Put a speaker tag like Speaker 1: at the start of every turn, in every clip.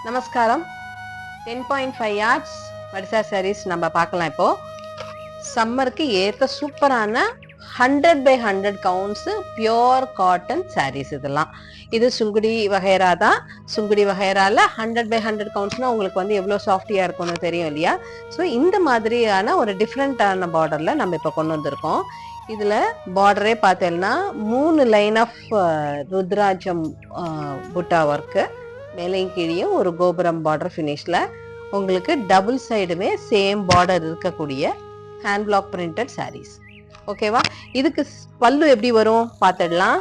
Speaker 1: நமஸ்காரம். 10.5 yards வடிசா sarees நம்ம பார்க்கலாம். இப்போ சம்மருக்கு ஏற்ற சூப்பரான 100x100 counts pure cotton sarees. இதெல்லாம் இது சுங்குடி வகைரா தான். சுங்குடி வகைரால 100x100 கவுண்ட்ஸ்னா உங்களுக்கு வந்து எவ்வளோ சாஃப்டியா இருக்கும்னு தெரியும் இல்லையா? ஸோ இந்த மாதிரியான ஒரு டிஃப்ரெண்டான பார்டர்ல நம்ம இப்போ கொண்டு வந்திருக்கோம். இதுல பார்டரே பார்த்தேன்னா 3 லைன் ஆஃப் ருத்ராஜம் புட்டா ஒர்க்கு, மேலையும் கீழேயும் ஒரு கோபுரம் பார்டர் ஃபினிஷ்ல உங்களுக்கு டபுள் சைடுமே சேம் பார்டர் இருக்கக்கூடிய ஹேண்ட் பிளாக் பிரிண்டட் சாரீஸ். ஓகேவா? இதுக்கு பல்லு எப்படி வரும் பார்த்துடலாம்.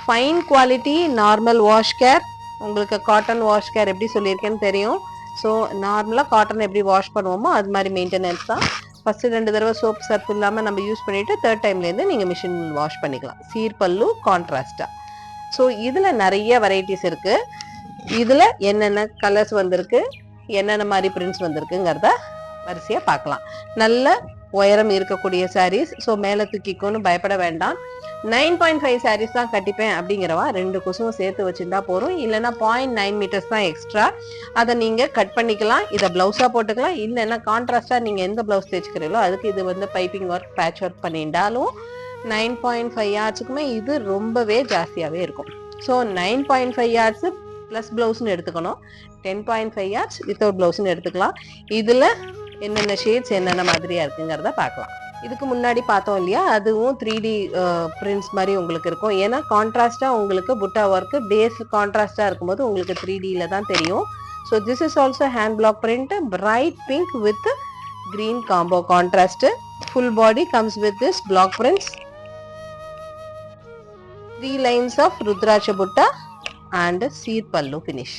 Speaker 1: Fine quality normal wash care. உங்களுக்கு காட்டன் வாஷ் கேர் எப்படி சொல்லியிருக்கேன்னு தெரியும். ஸோ நார்மலாக காட்டன் எப்படி வாஷ் பண்ணுவோமோ அது மாதிரி மெயின்டெனன்ஸ் தான். ஃபர்ஸ்ட் 2 தடவை சோப் சர்ஃப் இல்லாமல் நம்ம யூஸ் பண்ணிட்டு 3rd டைம்லேருந்து நீங்கள் மிஷின் வாஷ் பண்ணிக்கலாம். சீர் பல்லு கான்ட்ராஸ்டா. ஸோ இதில் நிறைய வெரைட்டிஸ் இருக்கு. இதில் என்னென்ன கலர்ஸ் வந்திருக்கு, என்னென்ன மாதிரி பிரிண்ட்ஸ் வந்திருக்குங்கிறத வரிசையாக பார்க்கலாம். நல்ல உயரம் இருக்கக்கூடிய சாரீஸ். ஸோ மேலே தூக்கிக்கோன்னு பயப்பட வேண்டாம். 9.5 சாரீஸ் தான் கட்டிப்பேன் அப்படிங்கிறவா 2 கொசுவும் சேர்த்து வச்சுருந்தா போகிறோம். இல்லைன்னா 0.9 மீட்டர்ஸ் தான் எக்ஸ்ட்ரா. அதை நீங்கள் கட் பண்ணிக்கலாம். இதை ப்ளவுஸாக போட்டுக்கலாம். இல்லைன்னா கான்ட்ராஸ்டாக நீங்கள் எந்த ப்ளவுஸ் தைச்சிக்கிறீங்களோ அதுக்கு இது வந்து பைப்பிங் ஒர்க், பேட்ச் ஒர்க் பண்ணிட்டாலும் 9.5 yardsக்குமே இது ரொம்பவே ஜாஸ்தியாகவே இருக்கும். ஸோ 9.5 yards ப்ளஸ் ப்ளவுஸ்ன்னு எடுத்துக்கணும். 10.5 yards வித்தவுட் ப்ளவுஸ்ன்னு எடுத்துக்கலாம். இதில் என்னென்ன ஷேட்ஸ் என்னென்ன மாதிரியா இருக்குங்கிறத பார்க்கலாம். இதுக்கு முன்னாடி பார்த்தோம் இல்லையா, அதுவும் 3D பிரிண்ட்ஸ் மாதிரி உங்களுக்கு இருக்கும். ஏன்னா கான்ட்ராஸ்டாக உங்களுக்கு புட்டா ஒர்க்கு பேஸ் கான்ட்ராஸ்டாக இருக்கும்போது உங்களுக்கு 3Dல தான் தெரியும். So this is also hand block print, bright pink with green combo contrast. Full body comes with this block prints. 3 lines of Rudraksha Butta and seer pallu finish.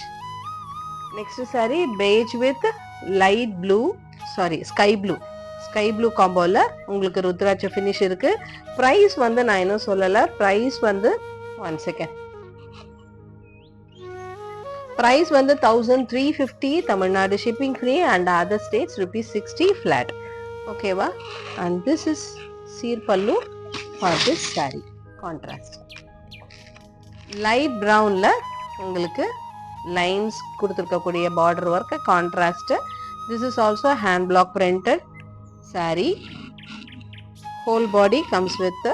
Speaker 1: Next saree beige with light blue, sky blue comboல உங்களுக்கு ருத்ராட்ச finish இருக்கு. Price வந்து நான் இன்னும் சொல்லல. Price வந்து 1 second. Price வந்து 1350 Tamil Nadu shipping free and other states ₹60 flat. ஓகேவா? and this is seer pallu for this saree contrast. Light ப்ரௌன்ல உங்களுக்கு லைன்ஸ் கொடுத்துருக்கக்கூடிய border work contrast. This is also hand block printed sari. Whole body comes with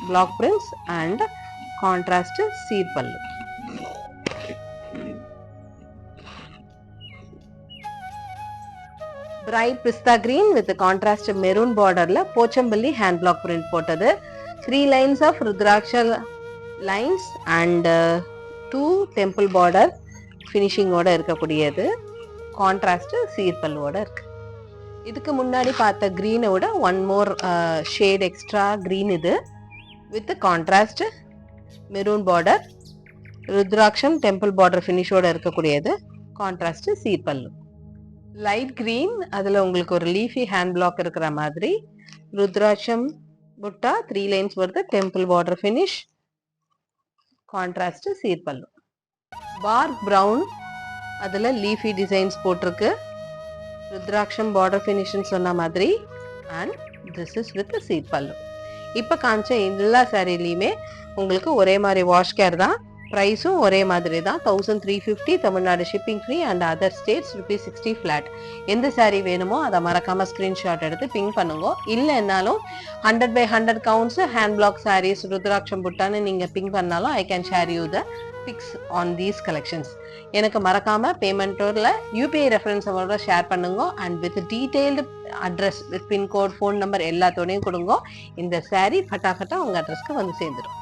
Speaker 1: block prints and contrast சீர் pallu. Bright pista green with contrast maroon பார்டர்ல Pochampally hand block print போட்டது. 3 lines of rudraksha lines and 2 temple border finishing ஓட இருக்கக்கூடியது. Contrast சீர் பல்லுவோட இருக்கு. இதுக்கு முன்னாடி பார்த்த கிரீனோட 1 more ஷேட் எக்ஸ்ட்ரா கிரீன் இது with contrast maroon border, rudraksha temple border ஃபினிஷோட இருக்கக்கூடியது. கான்ட்ராஸ்ட் சீர் பல்லு. லைட் கிரீன், அதுல உங்களுக்கு ஒரு லீஃபி ஹேண்ட் பிளாக் இருக்கிற மாதிரி ருத்ராட்சம் புட்டா 3 lines வருது. டெம்பிள் பார்டர் ஃபினிஷ், கான்ட்ராஸ்ட் சீர் பல்லு. டார்க் பிரவுன், அதுல லீஃபி டிசைன்ஸ் போட்டிருக்கு. ருத்ராட்சம் பார்டர் ஃபினிஷ்னு சொன்ன மாதிரி அண்ட் திஸ் இஸ் வித் சீர் பல்லு. இப்போ காமிச்ச எல்லா சாரிலையுமே உங்களுக்கு ஒரே மாதிரி வாஷ் கேர் தான். ப்ரைஸும் ஒரே மாதிரி தான். 1350 Tamil Nadu shipping free and other states ₹60 flat. எந்த சாரீ வேணுமோ அதை மறக்காம ஸ்கிரீன்ஷாட் எடுத்து பிங் பண்ணுங்க. இல்லைன்னாலும் 100x100 counts hand black saris ருத்ராட்சம் புட்டான்னு நீங்க பிங் பண்ணாலும் I can share you the pics on these collections. எனக்கு மறக்காம பேமெண்ட்டோட UPI ரெஃபரன்ஸோட ஷேர் பண்ணுங்க and with detailed address with pincode, phone number எல்லாத்தோடையும் கொடுங்க. இந்த சாரீ ஃபட்டாஃபட்டா உங்க அட்ரஸ்க்கு வந்து சேர்ந்துடும்.